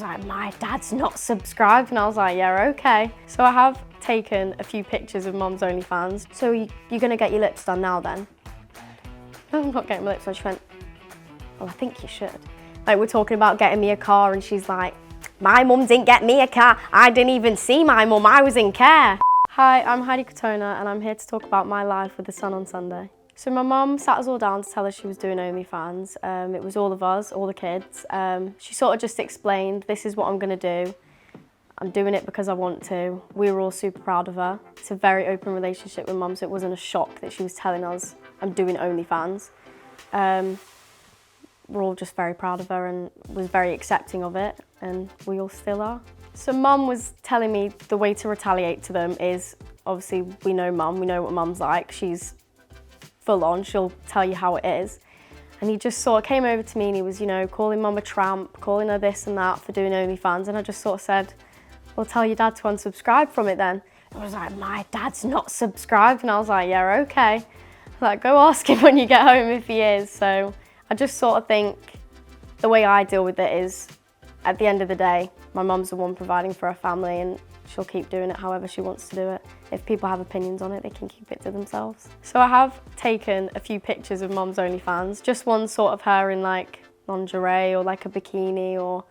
was like, my dad's not subscribed. And I was like, yeah, okay. So I have taken a few pictures of Mum's OnlyFans. So you're gonna get your lips done now then? No, I'm not getting my lips done. She went, well, I think you should. Like, we're talking about getting me a car and she's like, my mum didn't get me a car. I didn't even see my mum, I was in care. Hi, I'm Heidi Katona and I'm here to talk about my life with the Sun on Sunday. So my mum sat us all down to tell us she was doing OnlyFans. It was all of us, all the kids. She sort of just explained, this is what I'm gonna do. I'm doing it because I want to. We were all super proud of her. It's a very open relationship with Mum, so it wasn't a shock that she was telling us, I'm doing OnlyFans. We're all just very proud of her and was very accepting of it, and we all still are. So Mum was telling me the way to retaliate to them is, obviously we know Mum, we know what Mum's like. She's full on, she'll tell you how it is. And he just sort of came over to me and he was, you know, calling Mum a tramp, calling her this and that for doing OnlyFans, and I just sort of said, well, tell your dad to unsubscribe from it then. I was like, my dad's not subscribed, and I was like, yeah, okay. Like, go ask him when you get home if he is. So I just sort of think the way I deal with it is, at the end of the day, my mum's the one providing for her family and she'll keep doing it however she wants to do it. If people have opinions on it, they can keep it to themselves. So I have taken a few pictures of Mum's OnlyFans, just one sort of her in like lingerie or like a bikini or,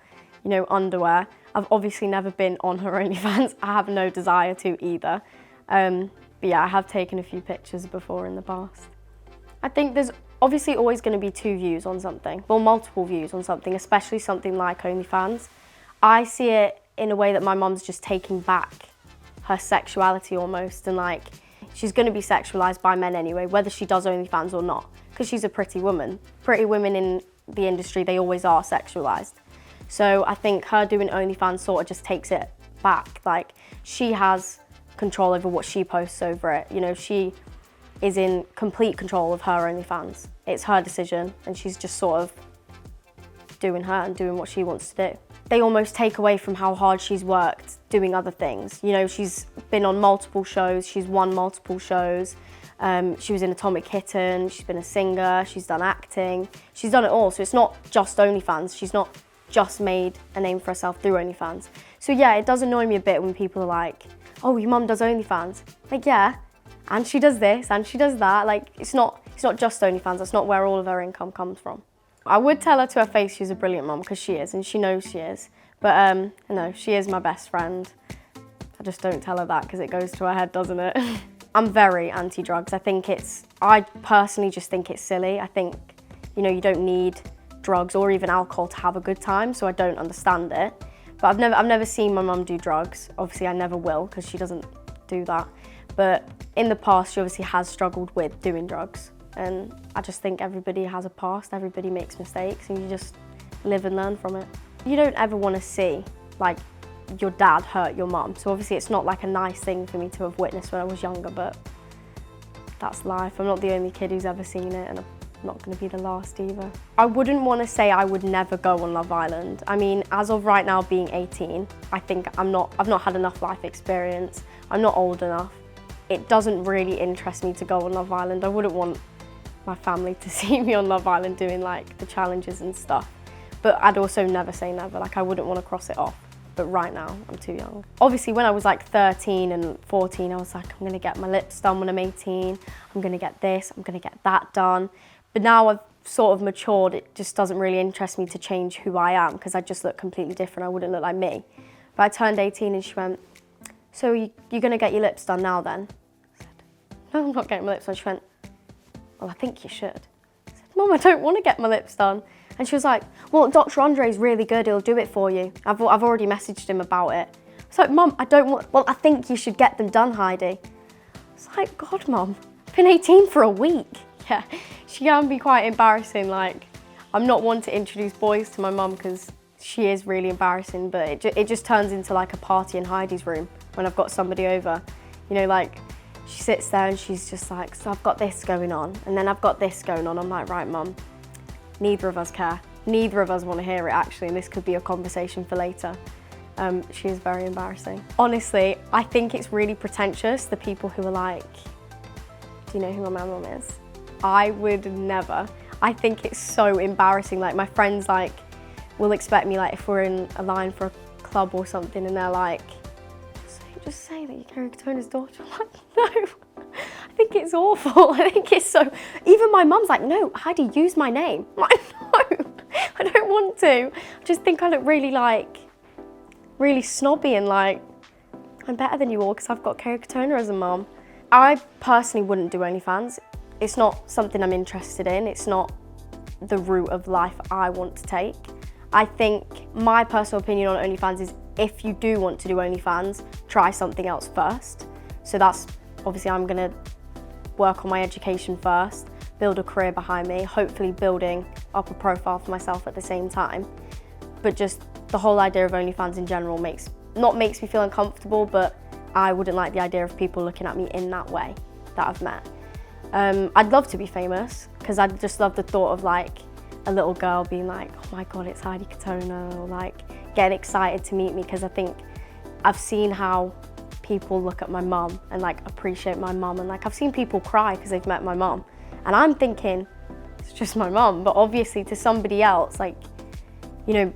you know, underwear. I've obviously never been on her OnlyFans. I have no desire to either. But yeah, I have taken a few pictures before in the past. I think there's obviously always going to be two views on something, well, multiple views on something, especially something like OnlyFans. I see it in a way that my mum's just taking back her sexuality almost, and like, she's going to be sexualized by men anyway, whether she does OnlyFans or not, because she's a pretty woman. Pretty women in the industry, they always are sexualized. So I think her doing OnlyFans sort of just takes it back. Like, she has control over what she posts over it. You know, she is in complete control of her OnlyFans. It's her decision and she's just sort of doing her and doing what she wants to do. They almost take away from how hard she's worked doing other things. You know, she's been on multiple shows, she's won multiple shows. She was in Atomic Kitten, she's been a singer, she's done acting. She's done it all, so it's not just OnlyFans. She's not just made a name for herself through OnlyFans. So yeah, it does annoy me a bit when people are like, oh, your mum does OnlyFans. Like, yeah, and she does this and she does that. Like, it's not just OnlyFans, that's not where all of her income comes from. I would tell her to her face she's a brilliant mum, because she is, and she knows she is. But no, she is my best friend. I just don't tell her that because it goes to her head, doesn't it? I'm very anti-drugs. I personally just think it's silly. I think, you know, you don't need drugs or even alcohol to have a good time, so I don't understand it. But I've never seen my mum do drugs. Obviously I never will, because she doesn't do that. But in the past she obviously has struggled with doing drugs, and I just think everybody has a past, everybody makes mistakes, and you just live and learn from it. You don't ever want to see like your dad hurt your mum, so obviously it's not like a nice thing for me to have witnessed when I was younger, but that's life. I'm not the only kid who's ever seen it, and I'm not going to be the last either. I wouldn't want to say I would never go on Love Island. I mean, as of right now being 18, I think I've not had enough life experience. I'm not old enough. It doesn't really interest me to go on Love Island. I wouldn't want my family to see me on Love Island doing like the challenges and stuff. But I'd also never say never, like I wouldn't want to cross it off. But right now, I'm too young. Obviously, when I was like 13 and 14, I was like, I'm gonna get my lips done when I'm 18. I'm gonna get this, I'm gonna get that done. But now I've sort of matured, it just doesn't really interest me to change who I am, because I just look completely different. I wouldn't look like me. But I turned 18 and she went, so you're gonna get your lips done now then? I said, no, I'm not getting my lips done. She went, well, I think you should. I said, Mum, I don't want to get my lips done. And she was like, well, Dr. Andre's really good, he'll do it for you. I've already messaged him about it. I was like, Mum, I don't want, well, I think you should get them done, Heidi. I was like, God, Mum, I've been 18 for a week. Yeah, she can be quite embarrassing. Like, I'm not one to introduce boys to my mum because she is really embarrassing, but it just turns into like a party in Heidi's room when I've got somebody over. You know, like, she sits there and she's just like, so I've got this going on, and then I've got this going on. I'm like, right, Mum, neither of us care. Neither of us want to hear it, actually, and this could be a conversation for later. She is very embarrassing. Honestly, I think it's really pretentious, the people who are like, do you know who my mum is? I would never. I think it's so embarrassing. Like, my friends like will expect me, like if we're in a line for a club or something and they're like, so you just say that you're Kerry Katona's daughter? I'm like, no, I think it's awful. I think it's so, even my mum's like, no, Heidi, use my name. I'm like, no, I don't want to. I just think I look really really snobby and like, I'm better than you all because I've got Kerry Katona as a mum. I personally wouldn't do OnlyFans. It's not something I'm interested in. It's not the route of life I want to take. I think my personal opinion on OnlyFans is if you do want to do OnlyFans, try something else first. So that's, obviously I'm gonna work on my education first, build a career behind me, hopefully building up a profile for myself at the same time. But just the whole idea of OnlyFans in general makes me feel uncomfortable, but I wouldn't like the idea of people looking at me in that way that I've met. I'd love to be famous because I'd just love the thought of like a little girl being like, oh my God, it's Heidi Katona, or like getting excited to meet me, because I think I've seen how people look at my mum and like appreciate my mum, and like I've seen people cry because they've met my mum, and I'm thinking it's just my mum, but obviously to somebody else, like, you know,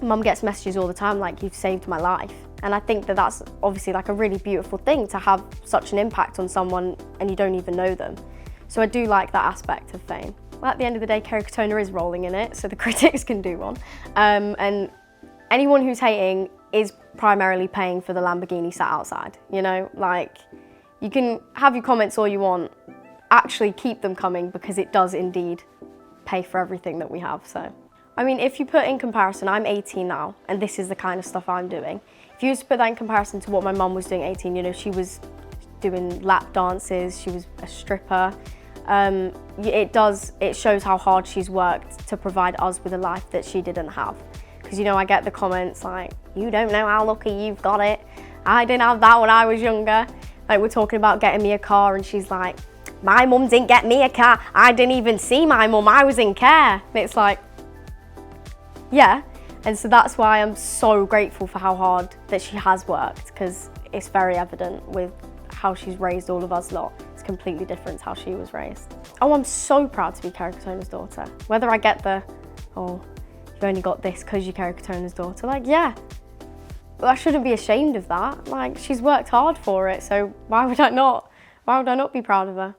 mum gets messages all the time like, you've saved my life. And I think that that's obviously like a really beautiful thing to have such an impact on someone and you don't even know them. So I do like that aspect of fame. Well, at the end of the day, Kerry Katona is rolling in it, so the critics can do one. And anyone who's hating is primarily paying for the Lamborghini sat outside, you know? Like, you can have your comments all you want, actually keep them coming, because it does indeed pay for everything that we have, so. I mean, if you put in comparison, I'm 18 now, and this is the kind of stuff I'm doing. If you was to put that in comparison to what my mum was doing at 18, you know, she was doing lap dances, she was a stripper. It shows how hard she's worked to provide us with a life that she didn't have. Because, you know, I get the comments like, you don't know how lucky you've got it. I didn't have that when I was younger. Like, we're talking about getting me a car and she's like, my mum didn't get me a car. I didn't even see my mum, I was in care. And it's like, yeah. And so that's why I'm so grateful for how hard that she has worked, because it's very evident with how she's raised all of us lot. It's completely different to how she was raised. Oh, I'm so proud to be Kerry Katona's daughter. Whether I get the, oh, you've only got this because you're Kerry Katona's daughter, like, yeah. But I shouldn't be ashamed of that. Like, she's worked hard for it, so why would I not be proud of her?